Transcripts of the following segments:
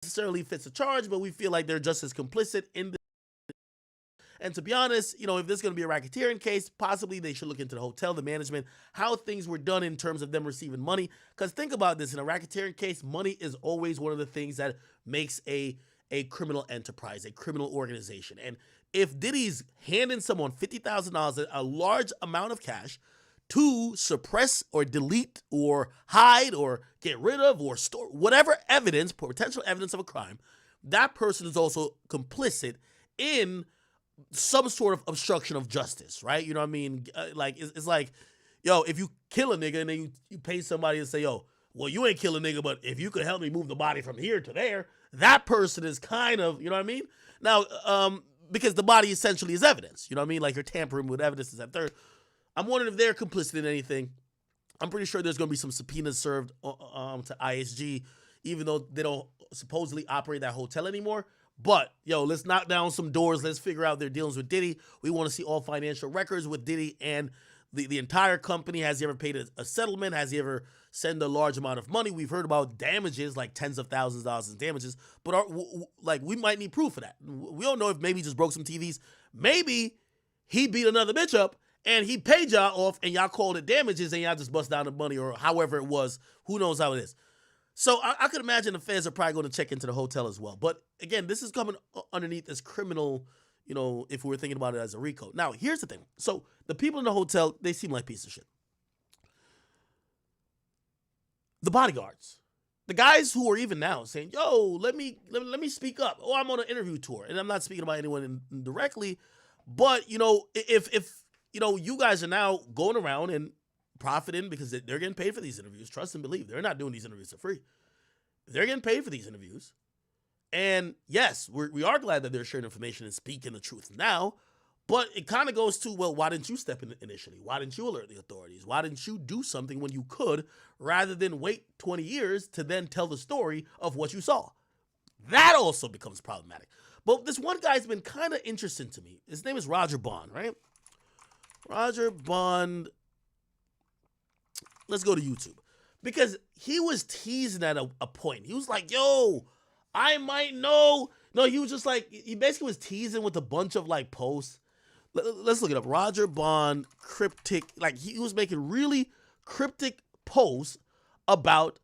necessarily fits the charge, but we feel like they're just as complicit in this. And to be honest, if this is going to be a racketeering case, possibly they should look into the hotel, the management, how things were done in terms of them receiving money. Because think about this, in a racketeering case, money is always one of the things that makes a criminal enterprise, a criminal organization. And if Diddy's handing someone $50,000, a large amount of cash, to suppress or delete or hide or get rid of or store whatever evidence, potential evidence of a crime, that person is also complicit in some sort of obstruction of justice, right? You know what I mean? Like, it's like, yo, if you kill a nigga and then you pay somebody and say, yo, well, you ain't kill a nigga, but if you could help me move the body from here to there, that person is kind of, you know what I mean? Now, because the body essentially is evidence, you know what I mean? Like, you're tampering with evidence, is that third. I'm wondering if they're complicit in anything. I'm pretty sure there's going to be some subpoenas served to ISG, even though they don't supposedly operate that hotel anymore. But, yo, let's knock down some doors. Let's figure out their dealings with Diddy. We want to see all financial records with Diddy and the entire company. Has he ever paid a settlement? Has he ever sent a large amount of money? We've heard about damages, like tens of thousands of dollars in damages. But, we might need proof of that. We don't know if maybe he just broke some TVs. Maybe he beat another bitch up and he paid y'all off and y'all called it damages and y'all just bust down the money or however it was. Who knows how it is. So I could imagine the feds are probably going to check into the hotel as well. But again, this is coming underneath as criminal, if we were thinking about it as a RICO. Now, here's the thing. So the people in the hotel, they seem like pieces of shit. The bodyguards, the guys who are even now saying, yo, let me speak up. Oh, I'm on an interview tour. And I'm not speaking about anyone directly. But, if you guys are now going around and profiting because they're getting paid for these interviews. Trust and believe. They're not doing these interviews for free. They're getting paid for these interviews. And yes, we are glad that they're sharing information and speaking the truth now. But it kind of goes to, well, why didn't you step in initially? Why didn't you alert the authorities? Why didn't you do something when you could rather than wait 20 years to then tell the story of what you saw? That also becomes problematic. But this one guy's been kind of interesting to me. His name is Roger Bond, right? Roger Bond. Let's go to YouTube. Because he was teasing at a point. He was like, yo, I might know. No, he was just like, he basically was teasing with a bunch of like posts. Let's look it up. Roger Bond, cryptic. Like, he was making really cryptic posts about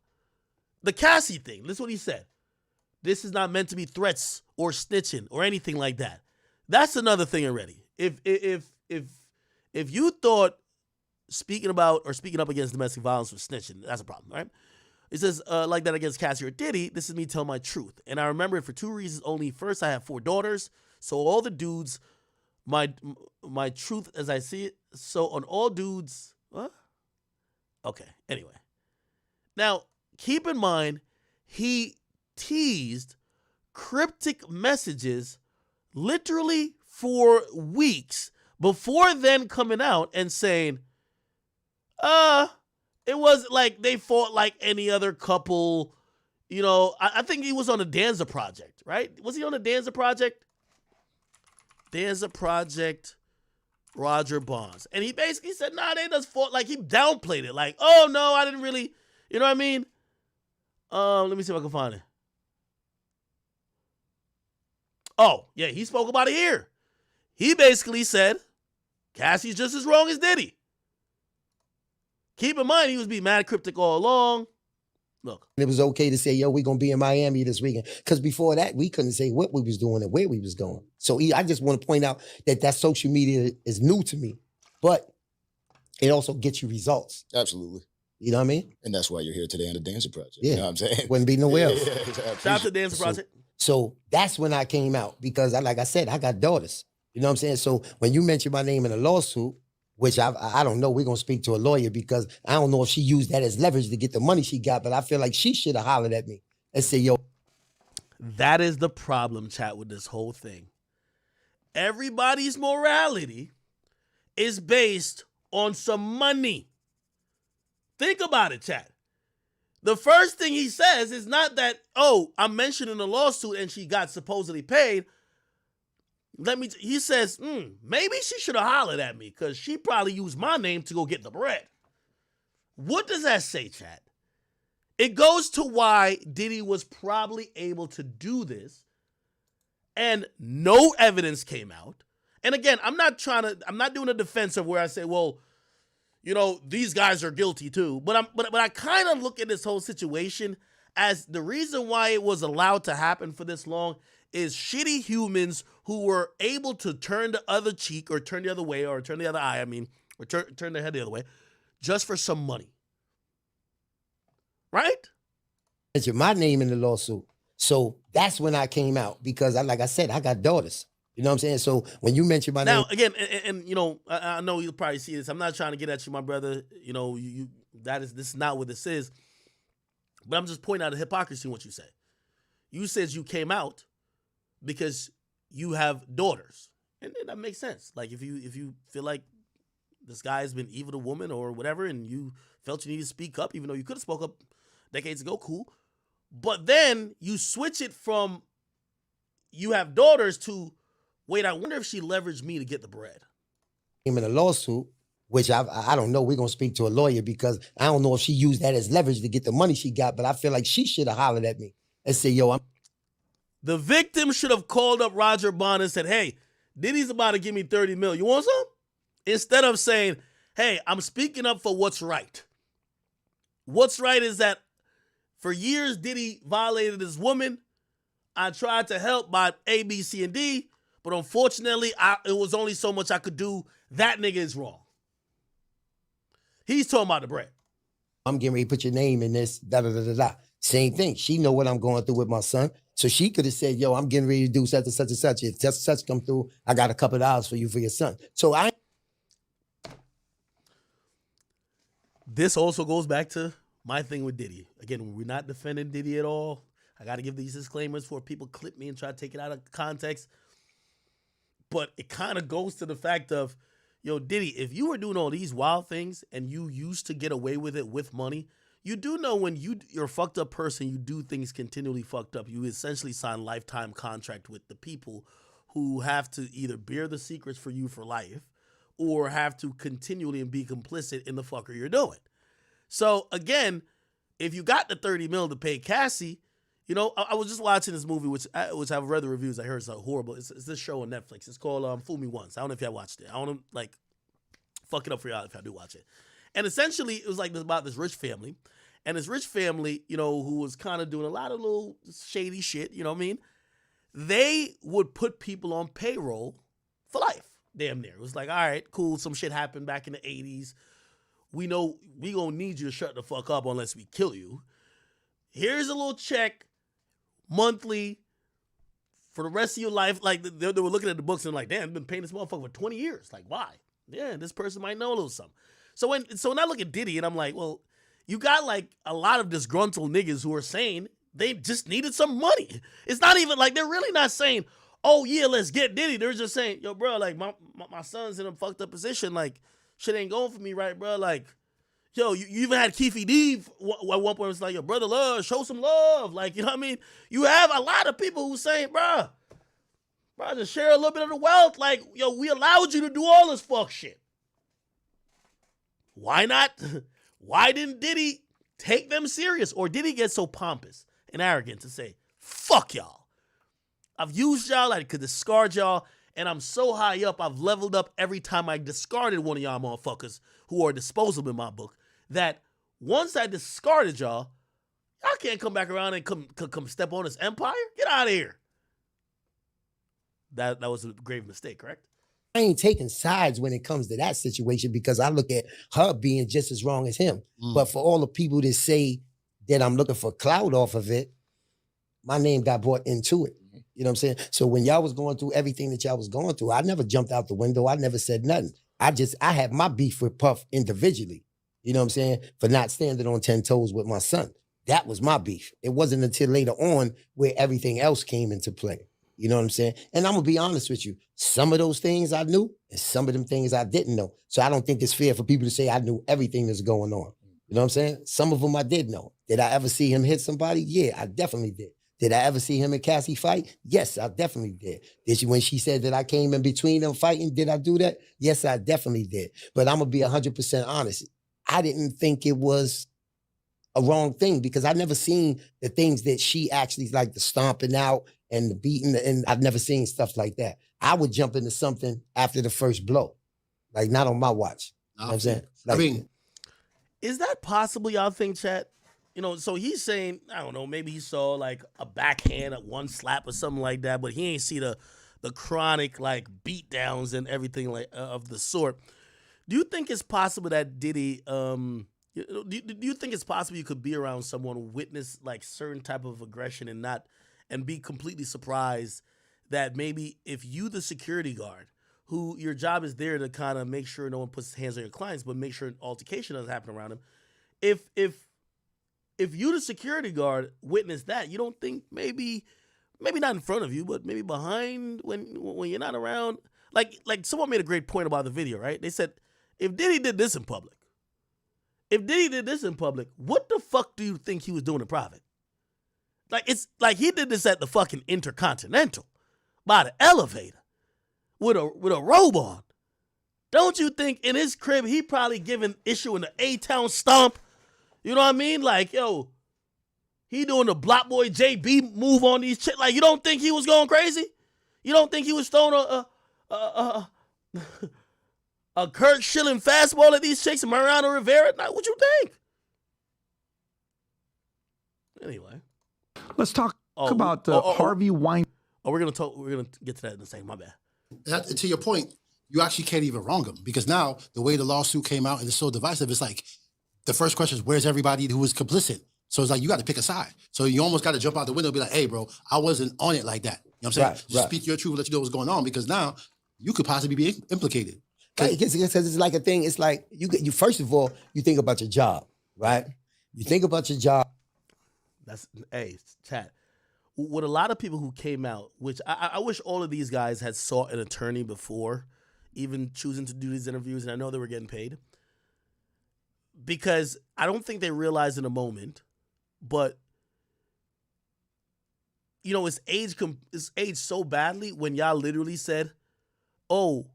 the Cassie thing. This is what he said. This is not meant to be threats or snitching or anything like that. That's another thing already. If you thought speaking about or speaking up against domestic violence was snitching, that's a problem, right? It says, like that against Cassie or Diddy, this is me telling my truth. And I remember it for two reasons only. First, I have 4 daughters. So all the dudes, my truth as I see it. So on all dudes, what? Okay, anyway. Now, keep in mind, he teased cryptic messages literally for weeks before then coming out and saying, it wasn't like they fought like any other couple. I think he was on the Danza Project, right? Was he on the Danza Project? Danza Project, Roger Bonds. And he basically said, nah, they just fought. Like, he downplayed it. Like, oh, no, I didn't really, you know what I mean? Let me see if I can find it. Oh, yeah, he spoke about it here. He basically said, Cassie's just as wrong as Diddy. Keep in mind, he was being mad cryptic all along. Look. It was okay to say, yo, we're going to be in Miami this weekend. Because before that, we couldn't say what we was doing and where we was going. So I just want to point out that social media is new to me. But it also gets you results. Absolutely. You know what I mean? And that's why you're here today on the Dancer Project. Yeah. You know what I'm saying? Wouldn't be nowhere else. Shout out to the Dancer Project. So that's when I came out. Because, like I said, I got daughters. You know what I'm saying? So when you mention my name in a lawsuit, which I don't know, we're going to speak to a lawyer because I don't know if she used that as leverage to get the money she got, but I feel like she should have hollered at me and said, yo. That is the problem, chat, with this whole thing. Everybody's morality is based on some money. Think about it, chat. The first thing he says is not that, oh, I'm mentioning the lawsuit and she got supposedly paid. He says, maybe she should have hollered at me because she probably used my name to go get the bread. What does that say, chat? It goes to why Diddy was probably able to do this and no evidence came out. And again, I'm not doing a defense of where I say, well, you know, these guys are guilty too. But I kind of look at this whole situation as the reason why it was allowed to happen for this long is shitty humans who were able to turn the other cheek or turn the other way or turn the other eye, or turn their head the other way just for some money. Right? Mention my name in the lawsuit. So that's when I came out because like I said, I got daughters. You know what I'm saying? So when you mention my name. Now, again, and you know, I know you'll probably see this. I'm not trying to get at you, my brother. You know, this is not what this is. But I'm just pointing out the hypocrisy in what you said. You said you came out because you have daughters. And that makes sense. Like if you feel like this guy has been evil to woman or whatever, and you felt you needed to speak up, even though you could have spoke up decades ago, cool. But then you switch it from you have daughters to, wait, I wonder if she leveraged me to get the bread. In a lawsuit, which I don't know. We're going to speak to a lawyer because I don't know if she used that as leverage to get the money she got, but I feel like she should have hollered at me and said, yo, The victim should have called up Roger Bond and said, hey, Diddy's about to give me 30 mil. You want some? Instead of saying, hey, I'm speaking up for what's right. What's right is that for years, Diddy violated his woman. I tried to help by A, B, C, and D, but unfortunately, it was only so much I could do. That nigga is wrong. He's talking about the bread. I'm getting ready to put your name in this, da-da-da-da-da. Same thing. She know what I'm going through with my son. So she could have said, yo, I'm getting ready to do such and such and such. If such and such come through, I got a couple of dollars for you for your son. So This also goes back to my thing with Diddy. Again, we're not defending Diddy at all. I got to give these disclaimers before people clip me and try to take it out of context. But it kind of goes to the fact of, yo, Diddy, if you were doing all these wild things and you used to get away with it with money, you do know when you're a fucked up person, you do things continually fucked up. You essentially sign lifetime contract with the people who have to either bear the secrets for you for life or have to continually and be complicit in the fucker you're doing. So again, if you got the 30 mil to pay Cassie, you know, I was just watching this movie, which I've read the reviews. I heard it's horrible. It's this show on Netflix. It's called Fool Me Once. I don't know if y'all watched it. I don't know, fuck it up for y'all if I do watch it. And essentially, it was about this rich family. And this rich family, you know, who was kind of doing a lot of little shady shit, you know what I mean? They would put people on payroll for life, damn near. It was like, all right, cool, some shit happened back in the 80s. We know we gonna need you to shut the fuck up unless we kill you. Here's a little check monthly for the rest of your life. Like, they were looking at the books and like, damn, I've been paying this motherfucker for 20 years. Like, why? Yeah, this person might know a little something. So when I look at Diddy and I'm like, well, you got like a lot of disgruntled niggas who are saying they just needed some money. It's not even like, they're really not saying, oh yeah, let's get Diddy. They're just saying, yo, bro, like my son's in a fucked up position. Like, shit ain't going for me, right, bro? Like, yo, you even had Keefy D at one point. It was like, yo, brother love, show some love. Like, you know what I mean? You have a lot of people who say, bro, just share a little bit of the wealth. Like, yo, we allowed you to do all this fuck shit. Why not? Why didn't Diddy take them serious? Or did he get so pompous and arrogant to say, fuck y'all. I've used y'all, I could discard y'all, and I'm so high up, I've leveled up every time I discarded one of y'all motherfuckers who are disposable in my book, that once I discarded y'all can't come back around and come step on this empire? Get out of here. That was a grave mistake, correct? I ain't taking sides when it comes to that situation because I look at her being just as wrong as him. But for all the people that say that I'm looking for clout off of it, my name got brought into it. You know what I'm saying? So when y'all was going through everything that y'all was going through, I never jumped out the window. I never said nothing. I had my beef with Puff individually. You know what I'm saying? For not standing on 10 toes with my son. That was my beef. It wasn't until later on where everything else came into play. You know what I'm saying? And I'm going to be honest with you. Some of those things I knew and some of them things I didn't know. So I don't think it's fair for people to say I knew everything that's going on. You know what I'm saying? Some of them I did know. Did I ever see him hit somebody? Yeah, I definitely did. Did I ever see him and Cassie fight? Yes, I definitely did. When she said that I came in between them fighting, did I do that? Yes, I definitely did. But I'm going to be 100% honest. I didn't think it was a wrong thing because I never seen the things that she actually like the stomping out and the beating, and I've never seen stuff like that. I would jump into something after the first blow, like not on my watch. You know what I'm saying? Like, I mean, Is that possible, y'all think, chat? You know, so he's saying, I don't know, maybe he saw like a backhand at one slap or something like that, but he ain't see the chronic like beat downs and everything like of the sort. Do you think it's possible that Diddy, do you think it's possible you could be around someone who witness like certain type of aggression and be completely surprised that maybe if you, the security guard, who your job is there to kind of make sure no one puts hands on your clients, but make sure an altercation doesn't happen around him. If you, the security guard, witness that, you don't think maybe not in front of you, but maybe behind when you're not around. Like someone made a great point about the video, right? They said, if Diddy did this in public, what the fuck do you think he was doing in private? Like, it's like he did this at the fucking Intercontinental by the elevator with a robe on. Don't you think in his crib he probably issuing the A-Town stomp? You know what I mean? Like, yo, he doing the Block Boy JB move on these chicks. Like, you don't think he was going crazy? You don't think he was throwing a Kurt Schilling fastball at these chicks and Mariano Rivera? Now, what you think? Anyway, let's talk about Harvey Weinstein. Oh, we're gonna get to that in a second. My bad. to your point, you actually can't even wrong him because now the way the lawsuit came out and it's so divisive, it's like the first question is, where's everybody who was complicit? So it's like, you got to pick a side. So you almost got to jump out the window and be like, hey, bro, I wasn't on it like that. You know what I'm saying? Right, Just speak your truth, let you know what's going on because now you could possibly be implicated. Right, because it's like a thing. It's like you first of all, you think about your job, right? You think about your job. Hey, chat. With a lot of people who came out, which I wish all of these guys had sought an attorney before even choosing to do these interviews, and I know they were getting paid. Because I don't think they realized in a moment, but you know, it's aged so badly when y'all literally said, "Oh,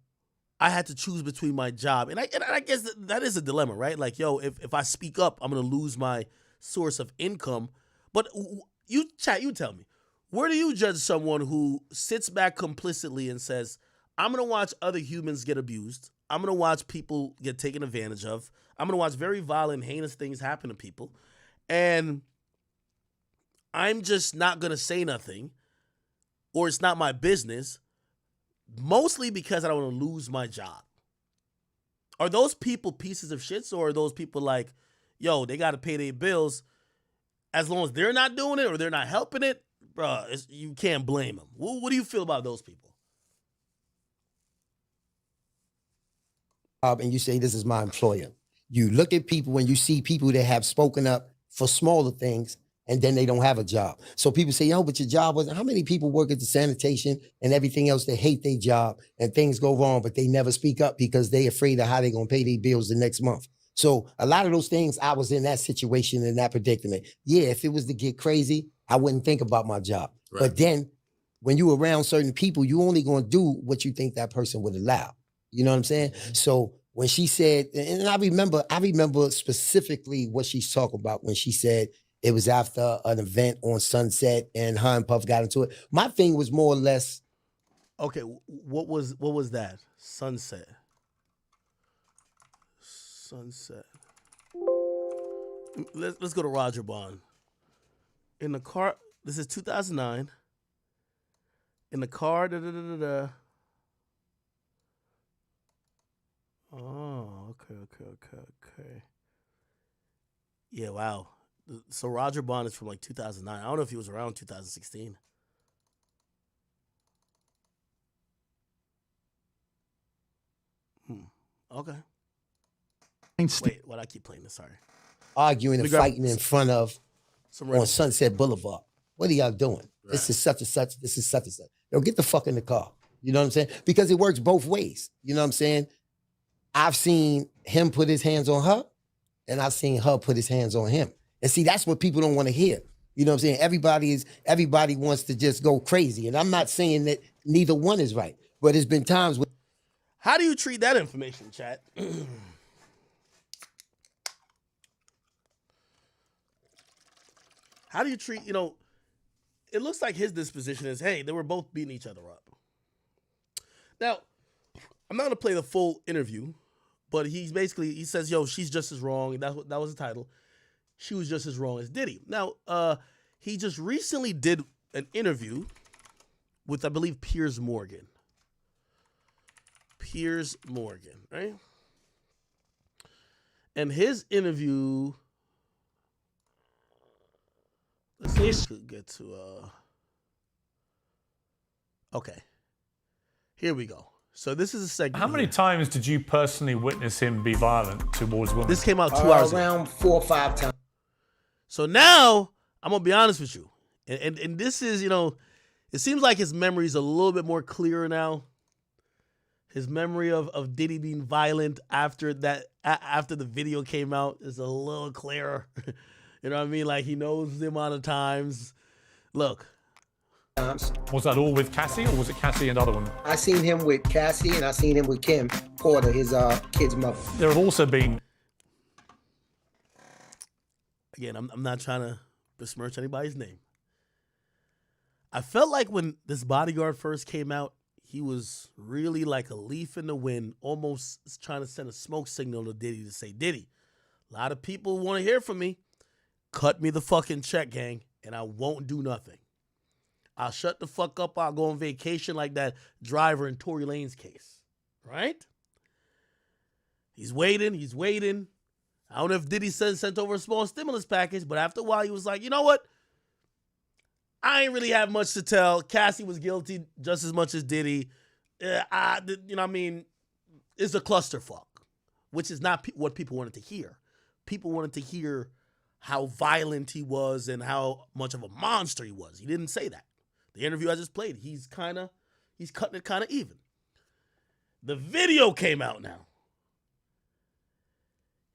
I had to choose between my job," and I guess that is a dilemma, right? Like, yo, if I speak up, I'm gonna lose my source of income. But you tell me, where do you judge someone who sits back complicitly and says, "I'm gonna watch other humans get abused. I'm gonna watch people get taken advantage of. I'm gonna watch very violent, heinous things happen to people, and I'm just not gonna say nothing, or it's not my business, mostly because I don't want to lose my job." Are those people pieces of shits, or are those people like, yo, they got to pay their bills? As long as they're not doing it or they're not helping it, bro, you can't blame them. What do you feel about those people? And you say, this is my employer. You look at people when you see people that have spoken up for smaller things and then they don't have a job. So people say, yo, but your job wasn't. How many people work at the sanitation and everything else that hate their job and things go wrong, but they never speak up because they afraid of how they're going to pay their bills the next month? So a lot of those things, I was in that situation, in that predicament. Yeah, if it was to get crazy, I wouldn't think about my job. Right. But then when you around certain people, you only going to do what you think that person would allow. You know what I'm saying? Mm-hmm. So when she said, and I remember specifically what she's talking about when she said it was after an event on Sunset and her and Puff got into it. My thing was more or less. Okay, what was that? Sunset. Let's go to Roger Bond. In the car, this is 2009. In the car, Oh, okay. Yeah, wow. So Roger Bond is from like 2009. I don't know if he was around 2016. Okay. Wait, what? I keep playing this. Sorry. Arguing and fighting in front of on Sunset Boulevard. What are y'all doing? Right. This is such and such. This is such and such. Yo, get the fuck in the car. You know what I'm saying? Because it works both ways. You know what I'm saying? I've seen him put his hands on her, and I've seen her put his hands on him. And see, that's what people don't want to hear. You know what I'm saying? Everybody wants to just go crazy. And I'm not saying that neither one is right. But there's been times when. How do you treat that information, chat? How do you treat, it looks like his disposition is, hey, they were both beating each other up. Now, I'm not going to play the full interview, but he says, yo, she's just as wrong. And that was the title. She was just as wrong as Diddy. Now, he just recently did an interview with, I believe, Piers Morgan. Piers Morgan, right? And his interview, let's see if we could get to, okay. Here we go. So this is a segment. How many times did you personally witness him be violent towards women? This came out 2 hours ago. Around 4 or 5 times. So now, I'm going to be honest with you. And this is, it seems like his memory is a little bit more clear now. His memory of Diddy being violent after the video came out is a little clearer. You know what I mean? Like, he knows the amount of times. Look. Was that all with Cassie, or was it Cassie and other women? I seen him with Cassie, and I seen him with Kim Porter, his kid's mother. There have also been... Again, I'm not trying to besmirch anybody's name. I felt like when this Bodyguard first came out, he was really like a leaf in the wind, almost trying to send a smoke signal to Diddy to say, Diddy, a lot of people want to hear from me. Cut me the fucking check, gang, and I won't do nothing. I'll shut the fuck up. I'll go on vacation like that driver in Tory Lane's case, right? He's waiting. I don't know if Diddy sent over a small stimulus package, but after a while he was like, you know what? I ain't really have much to tell. Cassie was guilty just as much as Diddy. You know what I mean? It's a clusterfuck, which is not what people wanted to hear. People wanted to hear how violent he was and how much of a monster he was. He didn't say that. The interview I just played, he's cutting it kind of even. The video came out now.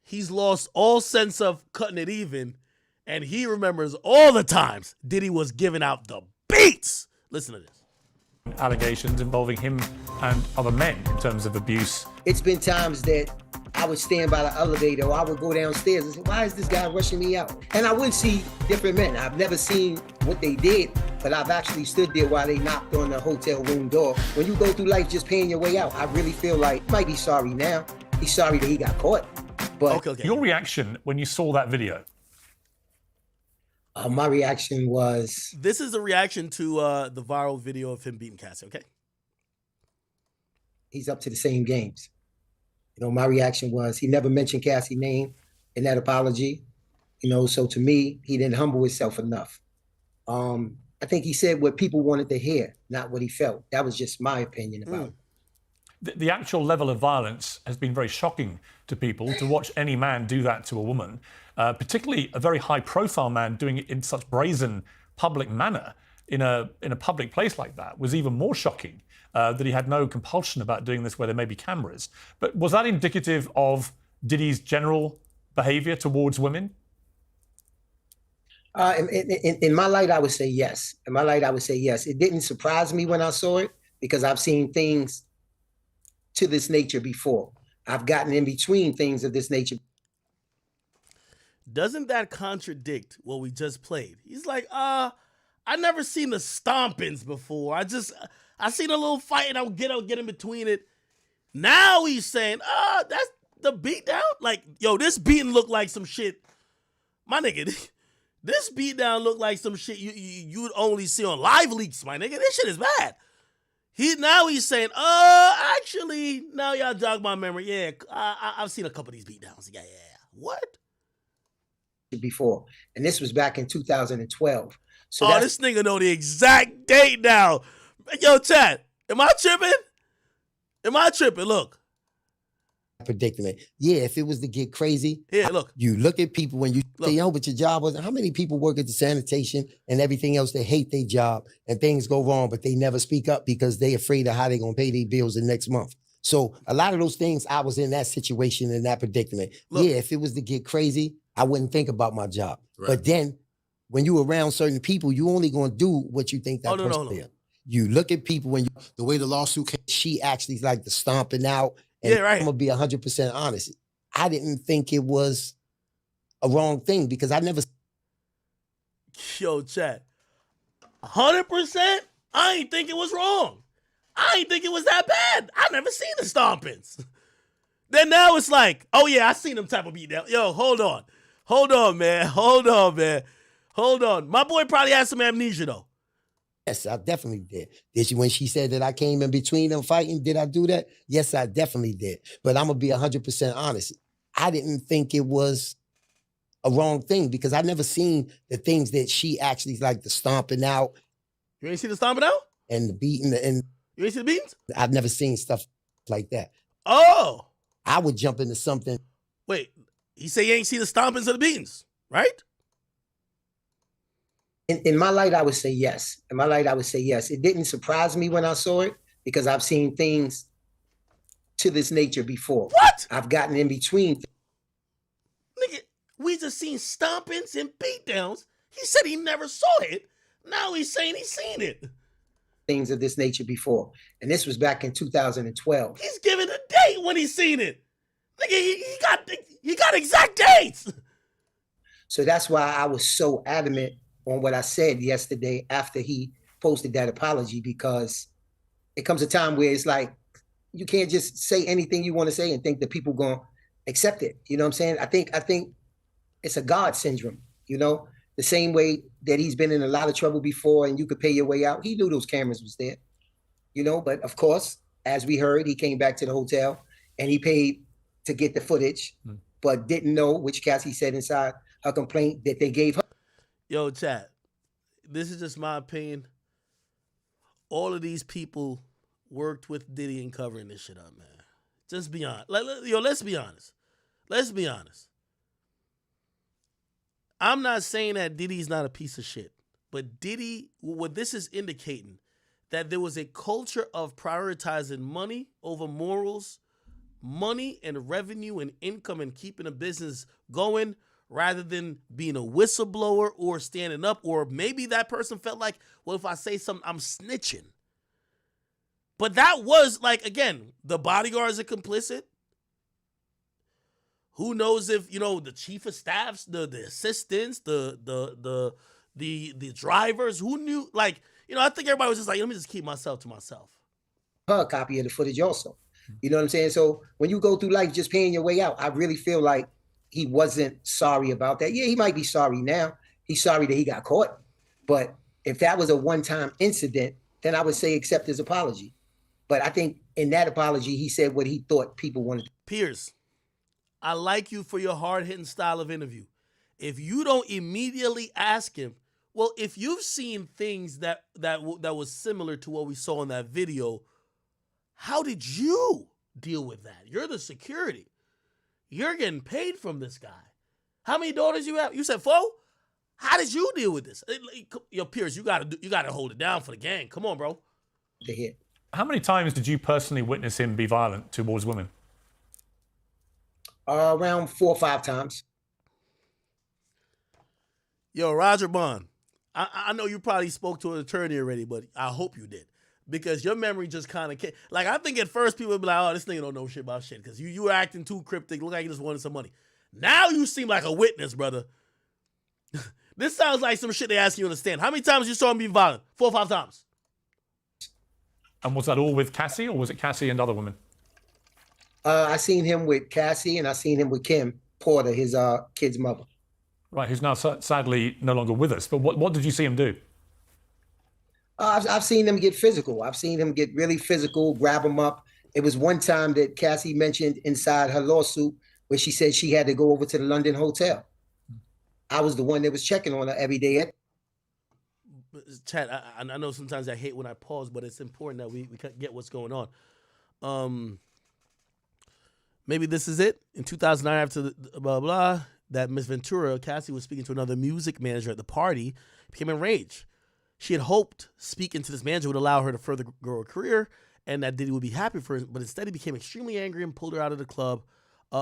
He's lost all sense of cutting it even, and he remembers all the times Diddy was giving out the beats. Listen to this. Allegations involving him and other men in terms of abuse. It's been times that I would stand by the elevator, or I would go downstairs and say, why is this guy rushing me out? And I would see different men. I've never seen what they did, but I've actually stood there while they knocked on the hotel room door. When you go through life just paying your way out, I really feel like he might be sorry now. He's sorry that he got caught. But okay. Your reaction when you saw that video? My reaction was... This is a reaction to the viral video of him beating Cassie, okay? He's up to the same games. My reaction was he never mentioned Cassie's name in that apology. So to me, he didn't humble himself enough. I think he said what people wanted to hear, not what he felt. That was just my opinion about it. The actual level of violence has been very shocking to people. To watch any man do that to a woman, particularly a very high-profile man doing it in such brazen public manner in a public place like that, was even more shocking. That he had no compulsion about doing this where there may be cameras. But was that indicative of Diddy's general behavior towards women? In my light, I would say yes. In my light, I would say yes. It didn't surprise me when I saw it because I've seen things to this nature before. I've gotten in between things of this nature. Doesn't that contradict what we just played? He's like, I never seen the stompings before. I seen a little fight and I'll get in between it. Now he's saying, that's the beatdown? Like, yo, this beating looked like some shit. My nigga, this beatdown looked like some shit you'd only see on live leaks, my nigga. This shit is bad. He's saying, actually, now y'all jog my memory. Yeah, I've seen a couple of these beatdowns. Yeah. What? Before. And this was back in 2012. So this nigga know the exact date now. Yo, chat, am I tripping? Look. Predicament. Yeah, if it was to get crazy. Yeah, look. You look at people when you say, but your job was, how many people work at the sanitation and everything else, they hate their job and things go wrong, but they never speak up because they afraid of how they going to pay their bills the next month. So a lot of those things, I was in that situation, in that predicament. Look, yeah, if it was to get crazy, I wouldn't think about my job. Right. But then when you around certain people, you only going to do what you think that person is. You look at people when the way the lawsuit came, she actually like the stomping out. And yeah, right. I'm gonna be 100% honest. I didn't think it was a wrong thing because I never. Yo, chat. 100%? I ain't think it was wrong. I ain't think it was that bad. I never seen the stompings. Then now it's like, oh yeah, I seen them type of beat down. Yo, hold on. Hold on, man. Hold on, man. Hold on. My boy probably had some amnesia, though. Yes, I definitely did. Did you, when she said that I came in between them fighting, did I do that? Yes, I definitely did. But I'm going to be 100% honest. I didn't think it was a wrong thing because I never seen the things that she actually like the stomping out. You ain't see the stomping out? And the beating. And you ain't see the beatings? I've never seen stuff like that. Oh. I would jump into something. Wait, he said you ain't see the stompings of the beatings, right? In my light, I would say yes. In my light, I would say yes. It didn't surprise me when I saw it because I've seen things to this nature before. What? I've gotten in between. Nigga, we just seen stompings and beatdowns. He said he never saw it. Now he's saying he's seen it. Things of this nature before. And this was back in 2012. He's giving a date when he's seen it. Nigga, he got exact dates. So that's why I was so adamant on what I said yesterday after he posted that apology, because it comes a time where it's like, you can't just say anything you want to say and think that people going to accept it. You know what I'm saying? I think it's a God syndrome, you know, the same way that he's been in a lot of trouble before and you could pay your way out. He knew those cameras was there, you know, but of course, as we heard, he came back to the hotel and he paid to get the footage, but didn't know, which Cassie said inside her complaint, that they gave her. Yo, chat, this is just my opinion. All of these people worked with Diddy in covering this shit up, man. Just be honest. Let's be honest. Let's be honest. I'm not saying that Diddy's not a piece of shit, but Diddy, what this is indicating, that there was a culture of prioritizing money over morals, money and revenue and income and keeping a business going rather than being a whistleblower or standing up, or maybe that person felt like, well, if I say something, I'm snitching. But that was like, again, the bodyguards are complicit. Who knows if, you know, the chief of staffs, the assistants, the drivers, who knew? Like, you know, I think everybody was just like, let me just keep myself to myself. A copy of the footage also. You know what I'm saying? So when you go through life just paying your way out, I really feel like he wasn't sorry about that. Yeah, he might be sorry now. He's sorry that he got caught. But if that was a one-time incident, then I would say accept his apology. But I think in that apology, he said what he thought people wanted. Piers, I like you for your hard-hitting style of interview. If you don't immediately ask him, well, if you've seen things that was similar to what we saw in that video, how did you deal with that? You're the security. You're getting paid from this guy. How many daughters you have? You said 4? How did you deal with this? Yo, Piers, you gotta hold it down for the gang. Come on, bro. To hit. How many times did you personally witness him be violent towards women? Around 4 or 5 times. Yo, Roger Bond, I know you probably spoke to an attorney already, but I hope you did. Because your memory just kind of came. Like, I think at first people would be like, oh, this nigga don't know shit about shit. Because you were acting too cryptic. Look like you just wanted some money. Now you seem like a witness, brother. This sounds like some shit they ask you to understand. How many times you saw him be violent? 4 or 5 times. And was that all with Cassie, or was it Cassie and other women? I seen him with Cassie, and I seen him with Kim Porter, his kid's mother. Right, who's now sadly no longer with us. But what did you see him do? I've seen him get physical. I've seen him get really physical, grab him up. It was one time that Cassie mentioned inside her lawsuit where she said she had to go over to the London hotel. I was the one that was checking on her every day. Chad, I know sometimes I hate when I pause, but it's important that we get what's going on. Maybe this is it. In 2009, after the blah, blah, that Miss Ventura, Cassie, was speaking to another music manager at the party, became enraged. She had hoped speaking to this manager would allow her to further grow her career and that Diddy would be happy for her, but instead he became extremely angry and pulled her out of the club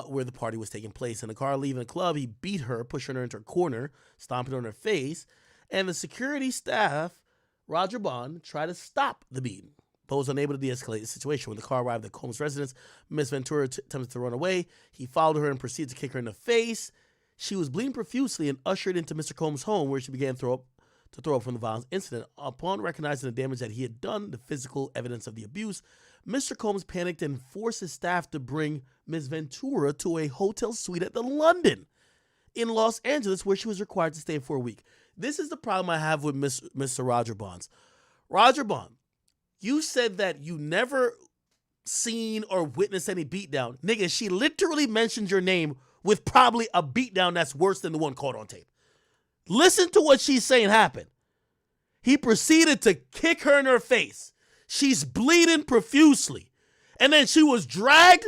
where the party was taking place. In the car leaving the club, he beat her, pushing her into a corner, stomping her on her face, and the security staff, Roger Bond, tried to stop the beating, but was unable to de-escalate the situation. When the car arrived at Combs' residence, Miss Ventura attempted to run away. He followed her and proceeded to kick her in the face. She was bleeding profusely and ushered into Mr. Combs' home, where she began to throw up from the violence incident. Upon recognizing the damage that he had done, the physical evidence of the abuse, Mr. Combs panicked and forced his staff to bring Ms. Ventura to a hotel suite at the London in Los Angeles, where she was required to stay for a week. This is the problem I have with Mr. Roger Bonds. Roger Bond, you said that you never seen or witnessed any beatdown. Nigga, she literally mentioned your name with probably a beatdown that's worse than the one caught on tape. Listen to what she's saying happened. He proceeded to kick her in her face. She's bleeding profusely. And then she was dragged,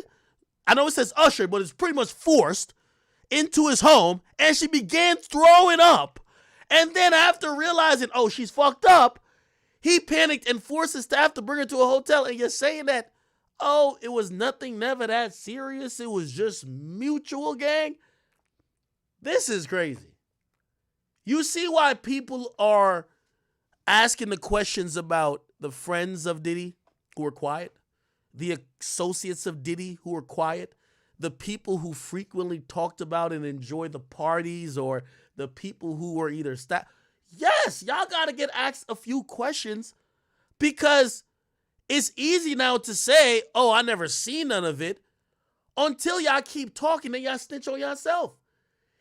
I know it says ushered, but it's pretty much forced into his home, and she began throwing up. And then after realizing, oh, she's fucked up, he panicked and forced his staff to bring her to a hotel. And you're saying that, oh, it was nothing, never that serious. It was just mutual, gang. This is crazy. You see why people are asking the questions about the friends of Diddy who were quiet, the associates of Diddy who were quiet, the people who frequently talked about and enjoyed the parties, or the people who were either staff. Yes, y'all got to get asked a few questions, because it's easy now to say, oh, I never seen none of it, until y'all keep talking and y'all snitch on yourself.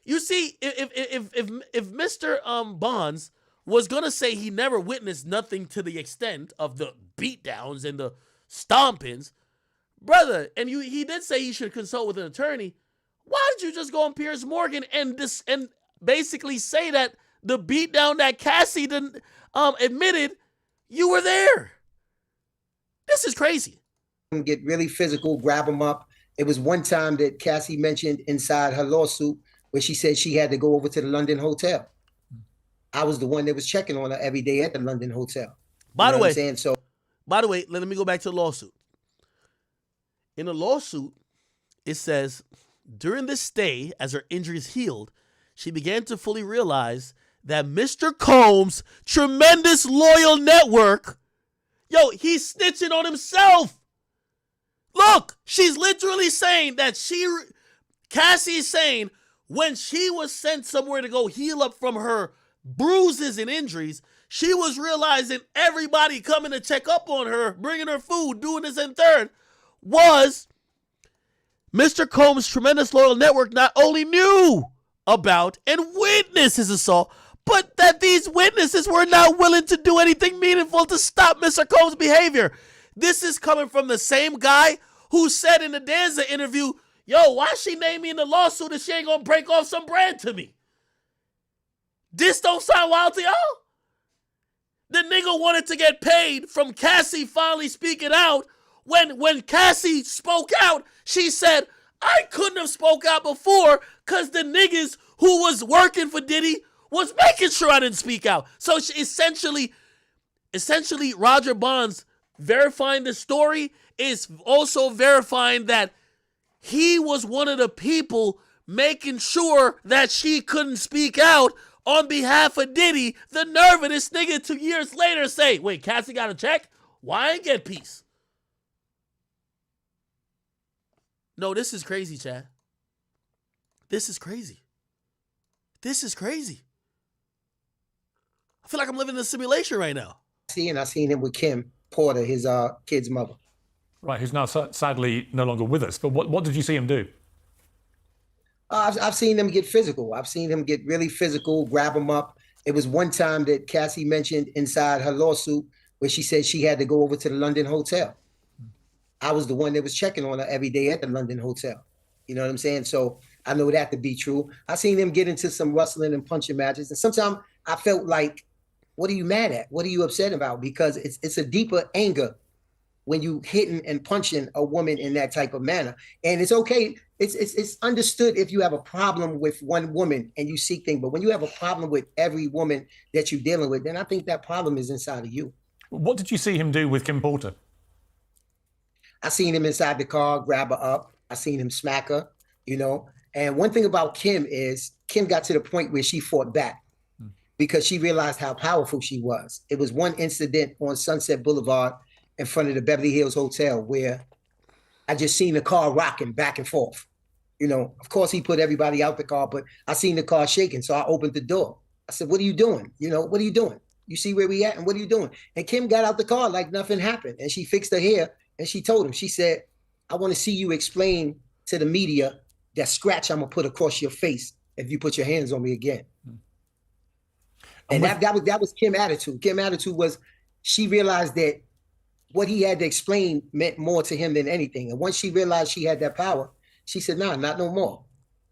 You see, if Mr. Bonds was going to say he never witnessed nothing to the extent of the beatdowns and the stompings, brother, and he did say he should consult with an attorney, why did you just go on Piers Morgan and basically say that the beatdown that Cassie admitted, you were there? This is crazy. Get really physical, grab him up. It was one time that Cassie mentioned inside her lawsuit where she said she had to go over to the London hotel. I was the one that was checking on her every day at the London hotel. By the way, let me go back to the lawsuit. In the lawsuit, it says, during this stay, as her injuries healed, she began to fully realize that Mr. Combs' tremendous loyal network, he's snitching on himself. Look, she's literally saying that Cassie's saying when she was sent somewhere to go heal up from her bruises and injuries, she was realizing everybody coming to check up on her, bringing her food, doing this and third, was Mr. Combs' tremendous loyal network not only knew about and witnessed his assault, but that these witnesses were not willing to do anything meaningful to stop Mr. Combs' behavior. This is coming from the same guy who said in the Danza interview, why she name me in the lawsuit if she ain't gonna break off some bread to me? This don't sound wild to y'all? The nigga wanted to get paid from Cassie finally speaking out. When Cassie spoke out, she said, I couldn't have spoke out before because the niggas who was working for Diddy was making sure I didn't speak out. So she essentially Roger Bonds verifying the story is also verifying that he was one of the people making sure that she couldn't speak out on behalf of Diddy. The nerve of this nigga 2 years later say, wait, Cassie got a check? Why ain't get peace? No, this is crazy, Chad. This is crazy. This is crazy. I feel like I'm living in a simulation right now. I seen him with Kim Porter, his kid's mother. Right, who's now sadly no longer with us. But what did you see him do? I've seen him get physical. I've seen him get really physical, grab him up. It was one time that Cassie mentioned inside her lawsuit where she said she had to go over to the London hotel. I was the one that was checking on her every day at the London hotel. You know what I'm saying? So I know that to be true. I seen them get into some wrestling and punching matches. And sometimes I felt like, what are you mad at? What are you upset about? Because it's a deeper anger when you hitting and punching a woman in that type of manner. And it's okay. It's understood if you have a problem with one woman and you seek things. But when you have a problem with every woman that you're dealing with, then I think that problem is inside of you. What did you see him do with Kim Porter? I seen him inside the car, grab her up. I seen him smack her, And one thing about Kim is Kim got to the point where she fought back because she realized how powerful she was. It was one incident on Sunset Boulevard in front of the Beverly Hills Hotel where I just seen the car rocking back and forth. You know, of course he put everybody out the car, but I seen the car shaking, so I opened the door. I said, "What are you doing? You know, what are you doing? You see where we at, and what are you doing?" And Kim got out the car like nothing happened, and she fixed her hair, and she told him, she said, "I want to see you explain to the media that scratch I'm gonna put across your face if you put your hands on me again." And that was Kim's attitude. Kim's attitude was she realized that what he had to explain meant more to him than anything. And once she realized she had that power, she said, "Nah, not no more.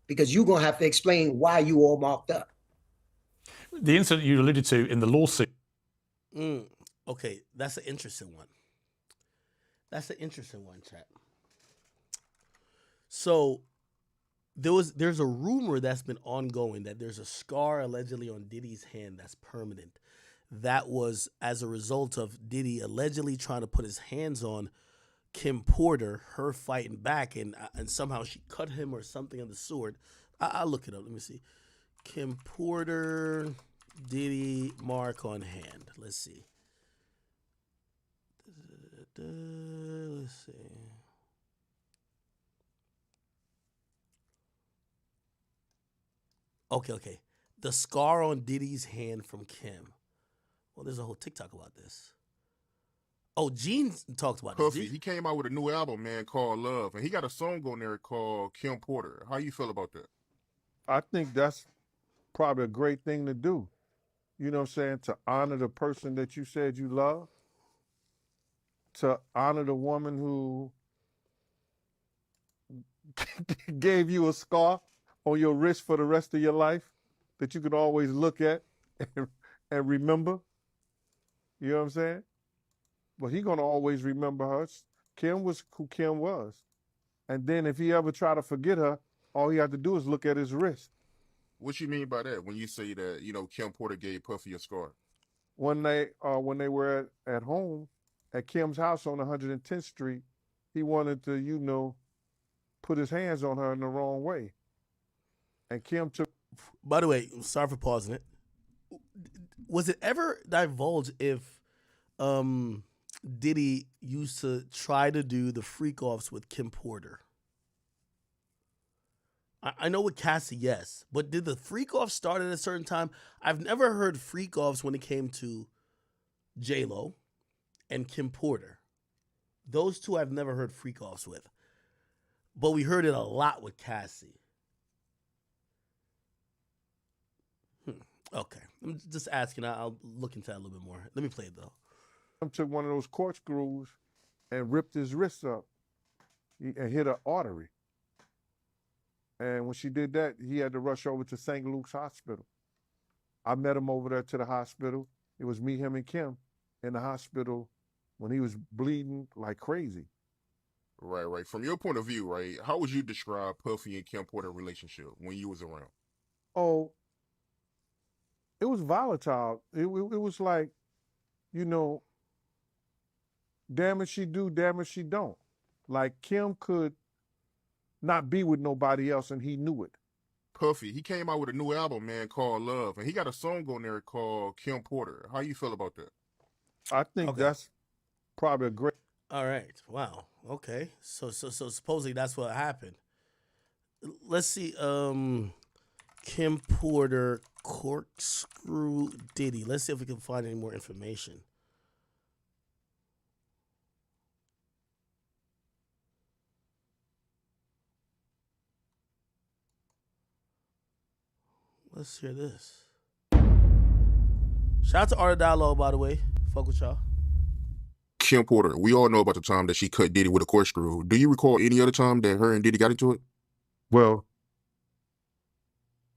Because you're gonna have to explain why you all marked up." The incident you alluded to in the lawsuit. Okay, that's an interesting one. That's an interesting one, chat. So there's a rumor that's been ongoing that there's a scar allegedly on Diddy's hand that's permanent. That was as a result of Diddy allegedly trying to put his hands on Kim Porter, her fighting back, and somehow she cut him or something of the sort. I'll look it up. Let me see. Kim Porter, Diddy, mark on hand. Let's see. Let's see. Okay. The scar on Diddy's hand from Kim. Well, there's a whole TikTok about this. Oh, Gene talked about this. Puffy, he came out with a new album, man, called Love, and he got a song on there called Kim Porter. How you feel about that? I think that's probably a great thing to do. You know what I'm saying? To honor the person that you said you love. To honor the woman who gave you a scar on your wrist for the rest of your life that you could always look at and remember. You know what I'm saying? But he gonna always remember her. Kim was who Kim was. And then if he ever try to forget her, all he had to do is look at his wrist. What you mean by that when you say that, Kim Porter gave Puffy a scar? When they were at home at Kim's house on 110th Street, he wanted to, put his hands on her in the wrong way. And Kim took... By the way, sorry for pausing it. Was it ever divulged if Diddy used to try to do the freak-offs with Kim Porter? I know with Cassie, yes. But did the freak-off start at a certain time? I've never heard freak-offs when it came to J-Lo and Kim Porter. Those two I've never heard freak-offs with. But we heard it a lot with Cassie. Okay. I'm just asking. I'll look into that a little bit more. Let me play it, though. Kim took one of those corkscrews and ripped his wrist up and hit an artery. And when she did that, he had to rush over to St. Luke's Hospital. I met him over there to the hospital. It was me, him, and Kim in the hospital when he was bleeding like crazy. Right. From your point of view, right, how would you describe Puffy and Kim Porter relationship when you was around? Oh, it was volatile. It was like, damn it she do, damn it she don't. Like Kim could not be with nobody else and he knew it. Puffy, he came out with a new album, man, called Love, and he got a song on there called Kim Porter. How you feel about that? I think that's probably a great... All right. Wow. Okay. So supposedly that's what happened. Let's see. Kim Porter corkscrew Diddy. Let's see if we can find any more information. Let's hear this. Shout out to Art of Dialogue, by the way. Fuck with y'all. Kim Porter, we all know about the time that she cut Diddy with a corkscrew. Do you recall any other time that her and Diddy got into it? Well,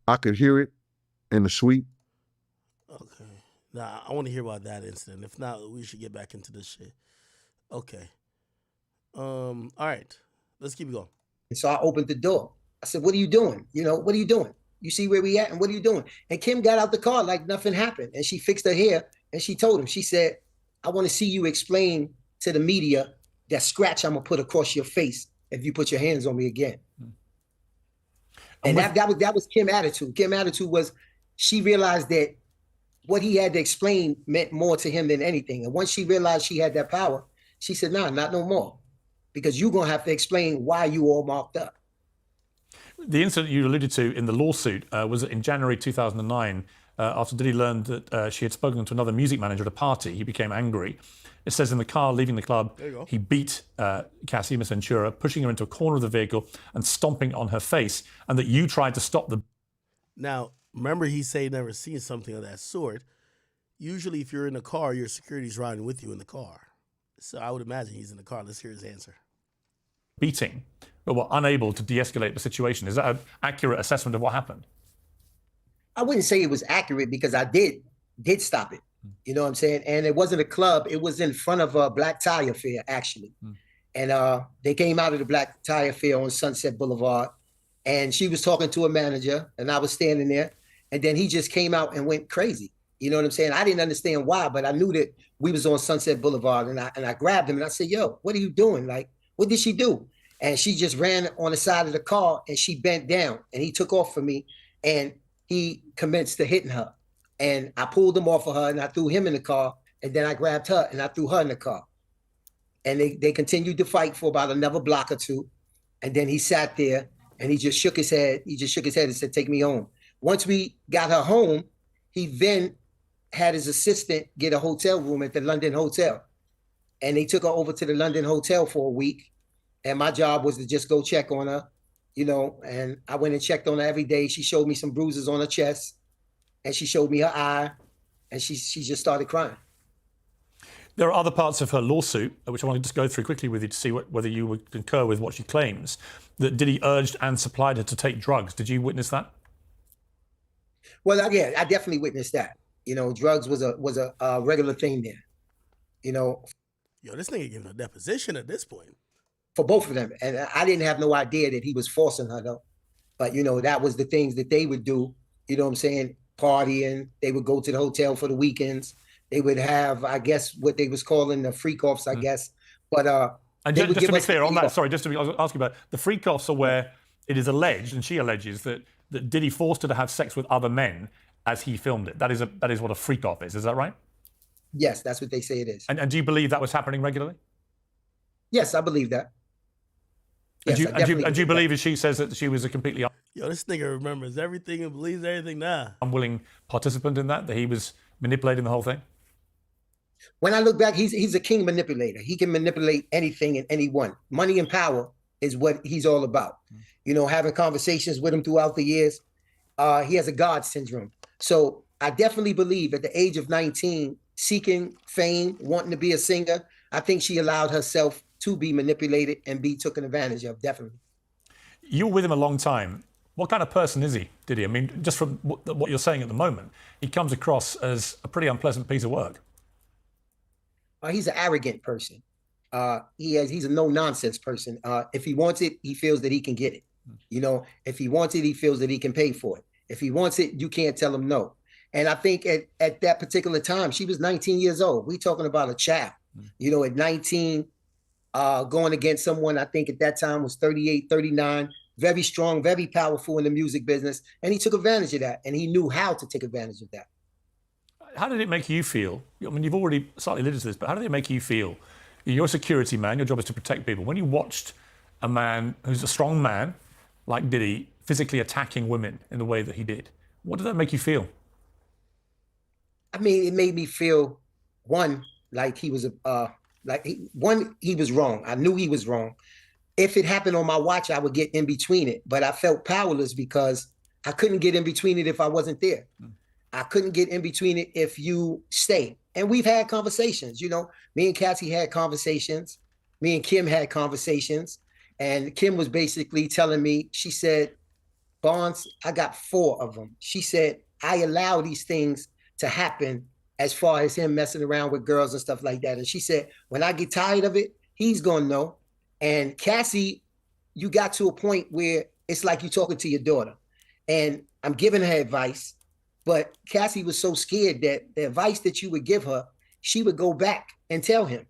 I could hear it in the suite. Okay. Nah, I want to hear about that incident. If not, we should get back into this shit. Okay. All right. Let's keep it going. So I opened the door. I said, "What are you doing? What are you doing? You see where we at, and what are you doing?" And Kim got out the car like nothing happened, and she fixed her hair, and she told him, she said, "I want to see you explain to the media that scratch I'm gonna put across your face if you put your hands on me again." And that was Kim's attitude. Kim's attitude was she realized that what he had to explain meant more to him than anything. And once she realized she had that power, she said, "Nah, not no more. Because you're gonna have to explain why you all marked up." the incident you alluded to in the lawsuit was in January 2009, after Diddy learned that she had spoken to another music manager at a party. He became angry. It says in the car leaving the club, he beat Cassie, Miss Ventura, pushing her into a corner of the vehicle and stomping on her face, and that you tried to stop the... Now, remember he said never seen something of that sort. Usually if you're in a car, your security's riding with you in the car. So I would imagine he's in the car. Let's hear his answer. Beating, but were unable to de-escalate the situation. Is that an accurate assessment of what happened? I wouldn't say it was accurate because I did stop it. You know what I'm saying? And it wasn't a club. It was in front of a Black Tie Affair, actually. And they came out of the Black Tie Affair on Sunset Boulevard. And she was talking to a manager, and I was standing there. And then he just came out and went crazy. You know what I'm saying? I didn't understand why, but I knew that we was on Sunset Boulevard. And I grabbed him, and I said, yo, what are you doing? Like, what did she do? And she just ran on the side of the car, and she bent down. And he took off from me, and he commenced to hitting her. And I pulled him off of her, and I threw him in the car, and then I grabbed her and I threw her in the car. And they continued to fight for about another block or two. And then he sat there and he just shook his head. He just shook his head and said, take me home. Once we got her home, he then had his assistant get a hotel room at the London Hotel. And they took her over to the London Hotel for a week. And my job was to just go check on her, you know, and I went and checked on her every day. She showed me some bruises on her chest. And she showed me her eye, and she just started crying. There are other parts of her lawsuit, which I want to just go through quickly with you to see whether you would concur with what she claims, that Diddy urged and supplied her to take drugs. Did you witness that? Well, yeah, I definitely witnessed that. You know, drugs was a regular thing there. You know. Yo, this nigga giving a deposition at this point. For both of them. And I didn't have no idea that he was forcing her, though. But, you know, that was the things that they would do. You know what I'm saying? Partying. They would go to the hotel for the weekends. They would have, I guess, what they was calling the freak-offs, I guess. But and just to be clear on that, sorry, just to be ask you about the freak-offs are where it is alleged, and she alleges that Diddy forced her to have sex with other men as he filmed it. That is what a freak-off is. Is that right? Yes, that's what they say it is. And do you believe that was happening regularly? Yes, I believe that. Yes, and do you believe, as she says, that she was a completely... Yo, this nigga remembers everything and believes everything now. ...unwilling participant in that he was manipulating the whole thing? When I look back, he's a king manipulator. He can manipulate anything and anyone. Money and power is what he's all about. You know, having conversations with him throughout the years, he has a God syndrome. So I definitely believe at the age of 19, seeking fame, wanting to be a singer, I think she allowed herself to be manipulated and be taken advantage of, definitely. You were with him a long time. What kind of person is he, Diddy? I mean, just from what you're saying at the moment, he comes across as a pretty unpleasant piece of work. He's an arrogant person. He's a no-nonsense person. If he wants it, he feels that he can get it. You know, if he wants it, he feels that he can pay for it. If he wants it, you can't tell him no. And I think at that particular time, she was 19 years old. We're talking about a child. You know, at 19, going against someone I think at that time was 38, 39, very strong, very powerful in the music business. And he took advantage of that. And he knew how to take advantage of that. How did it make you feel? I mean, you've already slightly alluded to this, but how did it make you feel? You're a security man. Your job is to protect people. When you watched a man who's a strong man, like Diddy, physically attacking women in the way that he did, what did that make you feel? I mean, it made me feel, one, like he was he was wrong. I knew he was wrong. If it happened on my watch, I would get in between it. But I felt powerless because I couldn't get in between it if I wasn't there. I couldn't get in between it if you stayed. And we've had conversations, you know. Me and Cassie had conversations. Me and Kim had conversations. And Kim was basically telling me, she said, Bonds, I got 4 of them. She said, I allow these things to happen as far as him messing around with girls and stuff like that. And she said, when I get tired of it, he's going to know. And Cassie, you got to a point where it's like you're talking to your daughter. And I'm giving her advice, but Cassie was so scared that the advice that you would give her, she would go back and tell him.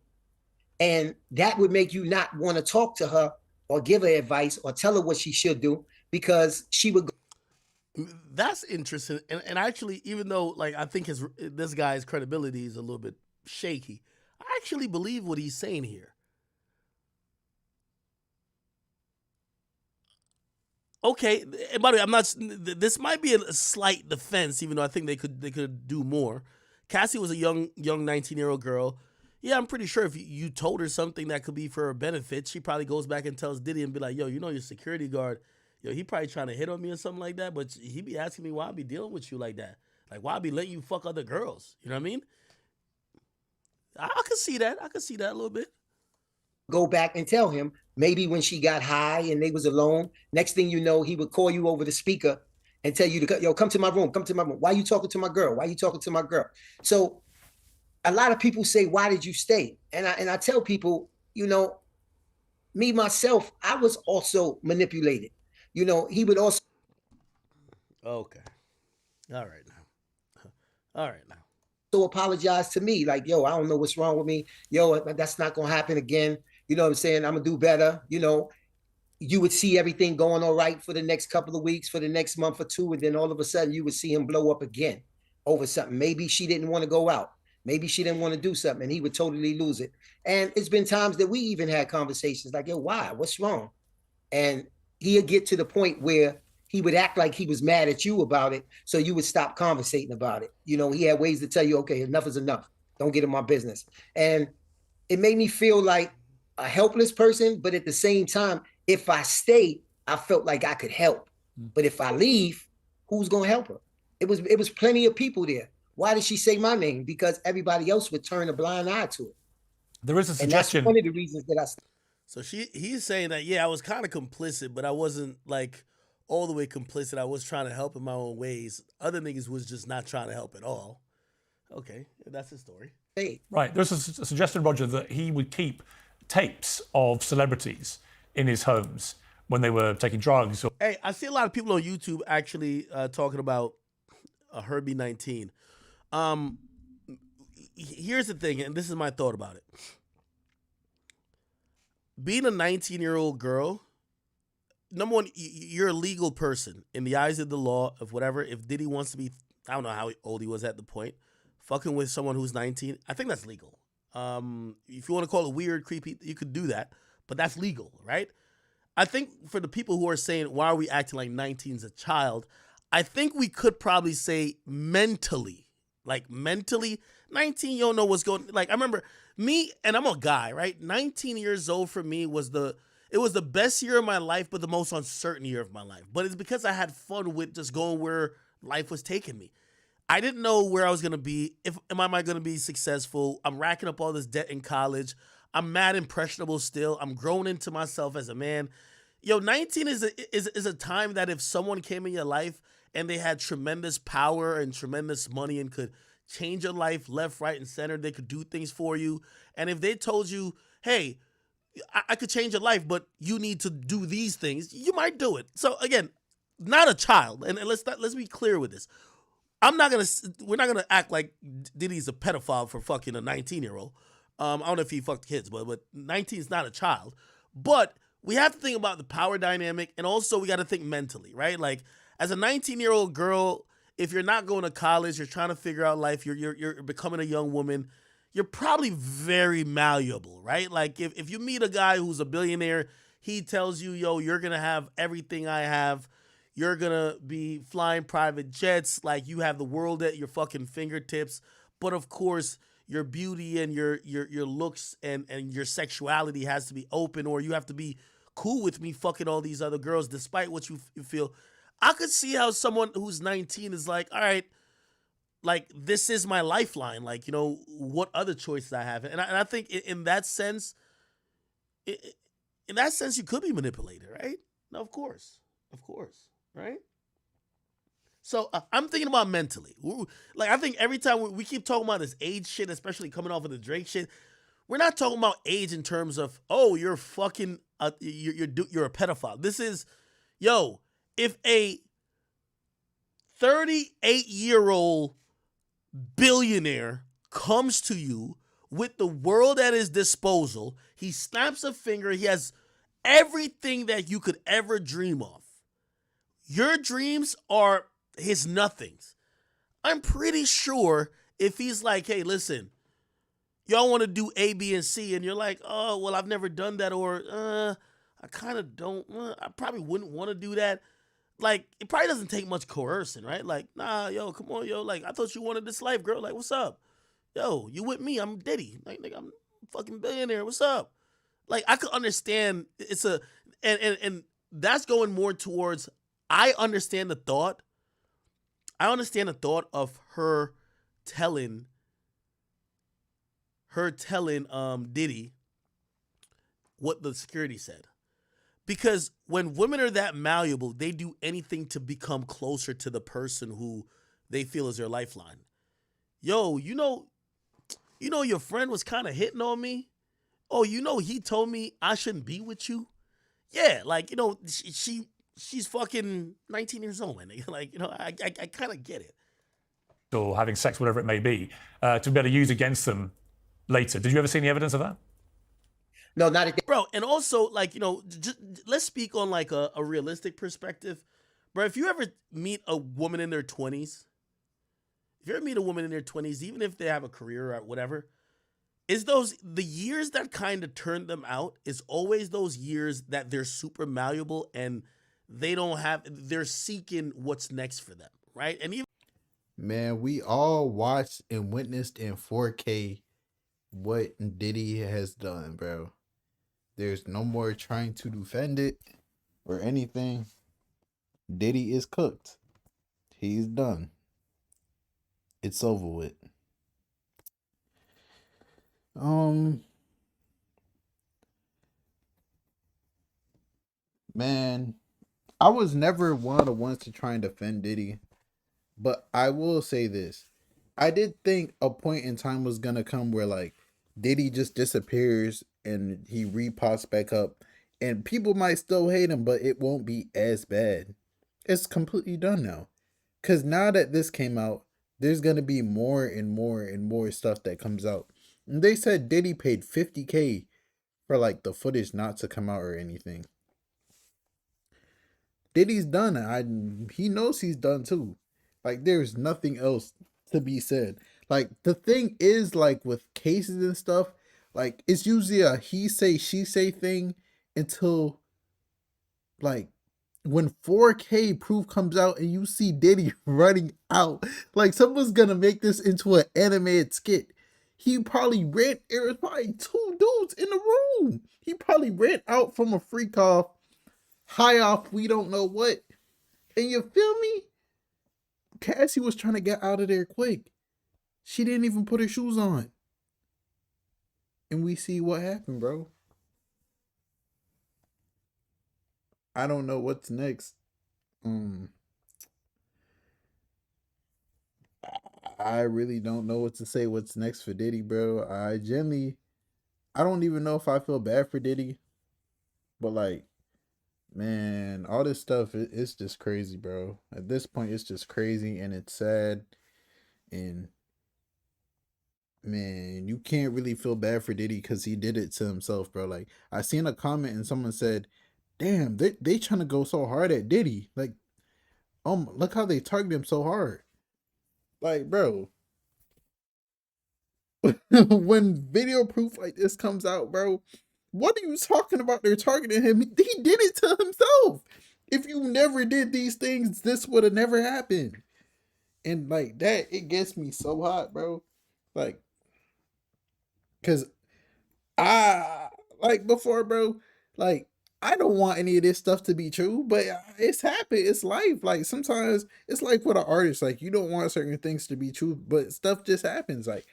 And that would make you not want to talk to her or give her advice or tell her what she should do, because she would go. That's interesting. And actually, even though like I think this guy's credibility is a little bit shaky, I actually believe what he's saying here. Okay, and by the way, I'm not. This might be a slight defense, even though I think they could do more. Cassie was a young 19-year-old girl. Yeah, I'm pretty sure if you told her something that could be for her benefit, she probably goes back and tells Diddy and be like, yo, you know your security guard, yo, he probably trying to hit on me or something like that, but he be asking me why I be dealing with you like that. Like, why I be letting you fuck other girls? You know what I mean? I could see that. I could see that a little bit. Go back and tell him, maybe when she got high and they was alone, next thing you know, he would call you over the speaker and tell you to, yo, come to my room, come to my room. Why you talking to my girl? Why you talking to my girl? So a lot of people say, why did you stay? And I tell people, you know, me, myself, I was also manipulated. You know, he would also. Okay. All right now. All right now. So apologize to me, like, yo, I don't know what's wrong with me. Yo, that's not gonna happen again. You know what I'm saying? I'm gonna do better. You know, you would see everything going all right for the next couple of weeks, for the next month or two, and then all of a sudden you would see him blow up again over something. Maybe she didn't want to go out. Maybe she didn't want to do something, and he would totally lose it. And it's been times that we even had conversations like, yo, why? What's wrong? And he'd get to the point where he would act like he was mad at you about it, so you would stop conversating about it. You know, he had ways to tell you, okay, enough is enough. Don't get in my business. And it made me feel like a helpless person, but at the same time, if I stay, I felt like I could help. But if I leave, who's gonna help her? It was plenty of people there. Why did she say my name? Because everybody else would turn a blind eye to it. There is a suggestion. And that's one of the reasons that I. So he's saying that, yeah, I was kind of complicit, but I wasn't like all the way complicit. I was trying to help in my own ways. Other niggas was just not trying to help at all. Okay, that's his story. Hey. Right. There's a suggestion, Roger, that he would keep tapes of celebrities in his homes when they were taking drugs. Hey, I see a lot of people on YouTube actually talking about Herbie 19. Here's the thing, and this is my thought about it. Being a 19-year-old girl, number one, you're a legal person in the eyes of the law of whatever. If Diddy wants to be, I don't know how old he was at the point, fucking with someone who's 19, I think that's legal. If you want to call it weird, creepy, you could do that, but that's legal, right? I think for the people who are saying, why are we acting like 19 is a child? I think we could probably say mentally, 19, you don't know what's going, like, I remember me, and I'm a guy, right? 19 years old for me was the best year of my life, but the most uncertain year of my life. But it's because I had fun with just going where life was taking me. I didn't know where I was going to be. Am I going to be successful? I'm racking up all this debt in college. I'm mad impressionable still. I'm growing into myself as a man. Yo, 19 is a time that if someone came in your life and they had tremendous power and tremendous money and could change your life left, right, and center, they could do things for you. And if they told you, hey, I could change your life, but you need to do these things, you might do it. So again, not a child. And let's be clear with this. We're not gonna act like Diddy's a pedophile for fucking a 19-year-old. I don't know if he fucked kids, but 19 is not a child. But we have to think about the power dynamic, and also we got to think mentally, right? Like, as a 19-year-old girl, if you're not going to college, you're trying to figure out life, you're becoming a young woman, you're probably very malleable, right? Like, if you meet a guy who's a billionaire, he tells you, yo, you're going to have everything I have. You're going to be flying private jets. Like, you have the world at your fucking fingertips. But, of course, your beauty and your looks and your sexuality has to be open, or you have to be cool with me fucking all these other girls despite what you feel. I could see how someone who's 19 is like, all right, like, this is my lifeline. Like, you know, what other choices I have? And I think in that sense, you could be manipulated, right? No, of course, right? So I'm thinking about mentally. Like, I think every time we keep talking about this age shit, especially coming off of the Drake shit, we're not talking about age in terms of, oh, you're fucking, you're a pedophile. This is, yo, if a 38-year-old billionaire comes to you with the world at his disposal, he snaps a finger, he has everything that you could ever dream of. Your dreams are his nothings. I'm pretty sure if he's like, hey, listen, y'all want to do A, B, and C, and you're like, oh, well, I've never done that, or I kind of don't, I probably wouldn't want to do that. like, it probably doesn't take much coercing, right? Like, nah, yo, come on, yo. Like, I thought you wanted this life, girl. Like, what's up? Yo, you with me? I'm Diddy. Like, nigga, I'm a fucking billionaire. What's up? Like, I could understand it's a, and that's going more towards, I understand the thought. I understand the thought of her telling Diddy what the security said. Because when women are that malleable, they do anything to become closer to the person who they feel is their lifeline. Yo, you know your friend was kind of hitting on me. Oh, he told me I shouldn't be with you. Yeah, like, she's fucking 19 years old, man. Like, I kind of get it. Or having sex, whatever it may be, to be able to use against them later. Did you ever see any evidence of that? No, not again. Bro, and also, like, let's speak on like a realistic perspective. Bro, if you ever meet a woman in their 20s, even if they have a career or whatever, is the years that kind of turn them out is always those years that they're super malleable and they're seeking what's next for them, right? And even Man, we all watched and witnessed in 4K what Diddy has done, bro. There's no more trying to defend it or anything. Diddy is cooked. He's done. It's over with. Man, I was never one of the ones to try and defend Diddy, but I will say this. I did think a point in time was gonna come where like Diddy just disappears and he repops back up and people might still hate him, but it won't be as bad. It's completely done now. Cause now that this came out, there's gonna be more and more and more stuff that comes out. And they said Diddy paid $50K for like the footage not to come out or anything. Diddy's done. He knows he's done too. Like there's nothing else to be said. Like the thing is, like with cases and stuff, like it's usually a he say she say thing until like when 4K proof comes out and you see Diddy running out. Like someone's gonna make this into an animated skit. He probably ran. There was probably 2 dudes in the room. He probably ran out from a freak off, high off we don't know what. And you feel me? Cassie was trying to get out of there quick. She didn't even put her shoes on. And we see what happened, bro. I don't know what's next. I really don't know what to say what's next for Diddy, bro. I don't even know if I feel bad for Diddy. But like, man, all this stuff, it's just crazy, bro. At this point, it's just crazy and it's sad. And man, you can't really feel bad for Diddy because he did it to himself, bro. Like, I seen a comment and someone said, damn, they trying to go so hard at Diddy. Like, look how they target him so hard. Like, bro, when video proof like this comes out, bro, what are you talking about? They're targeting him. He did it to himself. If you never did these things, this would have never happened. And like that, it gets me so hot, bro. Like, cause like before, bro, like I don't want any of this stuff to be true, but it's happened. It's life. Like sometimes it's like with an artist, like you don't want certain things to be true, but stuff just happens. Like,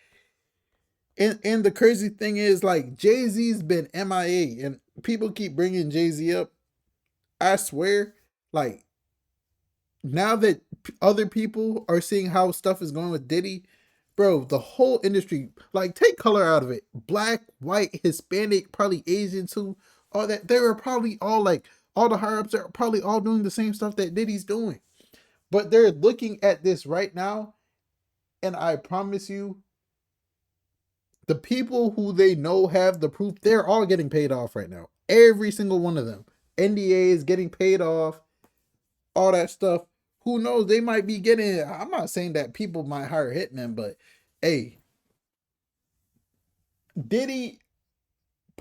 and the crazy thing is, like Jay-Z's been MIA, and people keep bringing Jay-Z up. I swear, like now that other people are seeing how stuff is going with Diddy, bro, the whole industry, like take color out of it. Black, white, Hispanic, probably Asian too. All that, they were probably all like, all the higher ups are probably all doing the same stuff that Diddy's doing. But they're looking at this right now, and I promise you, the people who they know have the proof, they're all getting paid off right now. Every single one of them. NDAs getting paid off, all that stuff. Who knows? They might be getting, I'm not saying that people might hire hitmen, but hey, Diddy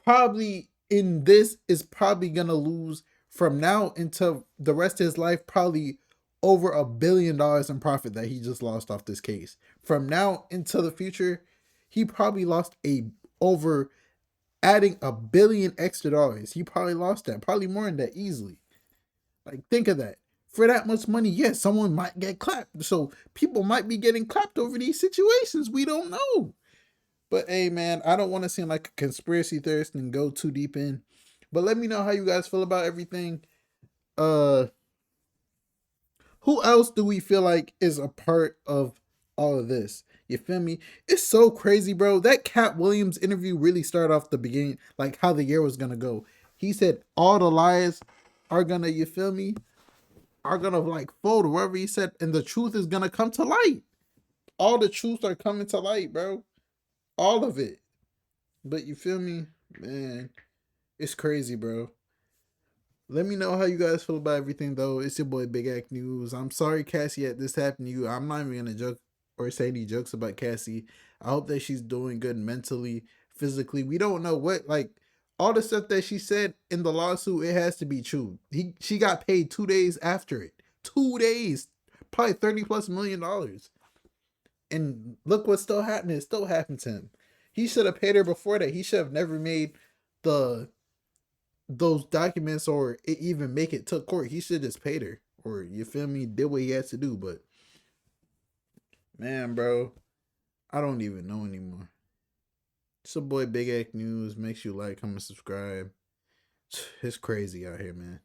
probably in this is probably gonna lose from now until the rest of his life, probably over $1 billion in profit that he just lost off this case. From now into the future, he probably lost over adding $1 billion extra. He probably lost that, probably more than that easily. Like, think of that. For that much money, yes, someone might get clapped. So people might be getting clapped over these situations. We don't know. But hey, man, I don't want to seem like a conspiracy theorist and go too deep in. But let me know how you guys feel about everything. Who else do we feel like is a part of all of this? You feel me? It's so crazy, bro. That Cat Williams interview really started off the beginning, like how the year was gonna go. He said all the lies are gonna, you feel me, are gonna like fold, wherever he said, and the truth is gonna come to light. All the truths are coming to light, bro. All of it. But you feel me? Man, it's crazy, bro. Let me know how you guys feel about everything, though. It's your boy Big Act News. I'm sorry, Cassie, that this happened to you. I'm not even gonna joke or say any jokes about Cassie. I hope that she's doing good mentally, physically. We don't know what, like, all the stuff that she said in the lawsuit, it has to be true. She got paid 2 days after it. 2 days. Probably $30+ million. And look what's still happening. It still happened to him. He should have paid her before that. He should have never made those documents or even make it to court. He should just paid her, or you feel me, did what he had to do. But man, bro, I don't even know anymore. It's your boy Big Act News. Make sure you like, comment, subscribe. It's crazy out here, man.